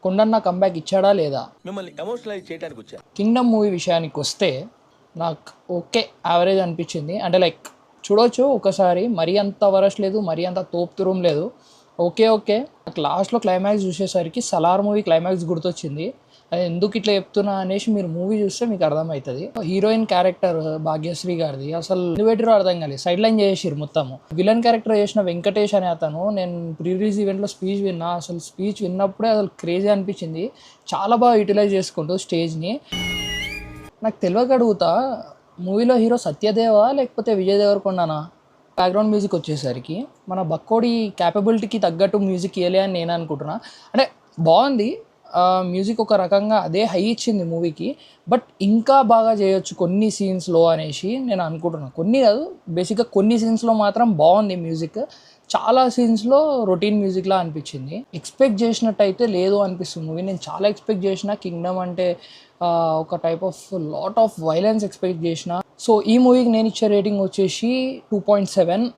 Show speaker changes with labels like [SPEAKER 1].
[SPEAKER 1] Kondanna comeback ఇచ్చాడా లేదా?
[SPEAKER 2] మిమ్మల్ని ఎమోషనలైజ్ చేయడానికి వచ్చా.
[SPEAKER 1] కింగ్డమ్ మూవీ విషయానికి వస్తే నాకు ఓకే యావరేజ్ అనిపించింది. అంటే లైక్ చూడొచ్చు ఒకసారి, మరీ అంత వరస్ట్ లేదు, మరీ అంత తోపుతురం లేదు, ఓకే ఓకే. నాకు లాస్ట్లో క్లైమాక్స్ చూసేసరికి సలార్ మూవీ క్లైమాక్స్ గుర్తొచ్చింది. అది ఎందుకు ఇట్లా చెప్తున్నా అనేసి మీరు మూవీ చూస్తే మీకు అర్థమవుతుంది. హీరోయిన్ క్యారెక్టర్ భాగ్యశ్రీ గారిది అసలు ఇన్వేటివ్ అర్థం కాలేదు, సైడ్ లైన్ చేసేసారు మొత్తము. విలన్ క్యారెక్టర్ చేసిన వెంకటేష్ అనే అతను, నేను ప్రీ రిలీజ్ ఈవెంట్లో స్పీచ్ విన్నా, అసలు స్పీచ్ విన్నప్పుడే అసలు క్రేజీ అనిపించింది. చాలా బాగా యూటిలైజ్ చేసుకుంటూ స్టేజ్ని. నాకు తెలియక అడుగుతా, మూవీలో హీరో సత్యదేవా లేకపోతే విజయ్ దేవరకొండనా? బ్యాక్గ్రౌండ్ మ్యూజిక్ వచ్చేసరికి మన బక్కోడి క్యాపబిలిటీకి తగ్గట్టు మ్యూజిక్ ఇవ్వలే అని నేను అనుకుంటున్నా. అంటే బాగుంది మ్యూజిక్, ఒక రకంగా అదే హై ఇచ్చింది మూవీకి, బట్ ఇంకా బాగా చేయొచ్చు కొన్ని సీన్స్లో అనేసి నేను అనుకుంటున్నాను. కొన్ని కాదు, బేసిక్గా కొన్ని సీన్స్లో మాత్రం బాగుంది మ్యూజిక్, చాలా సీన్స్లో రొటీన్ మ్యూజిక్లా అనిపించింది. ఎక్స్పెక్ట్ చేసినట్టయితే లేదు అనిపిస్తుంది మూవీ. నేను చాలా ఎక్స్పెక్ట్ చేసిన, కింగ్డమ్ అంటే ఒక type of lot of violence expect చేసిన. సో ఈ మూవీకి నేను ఇచ్చే రేటింగ్ వచ్చేసి 2.7.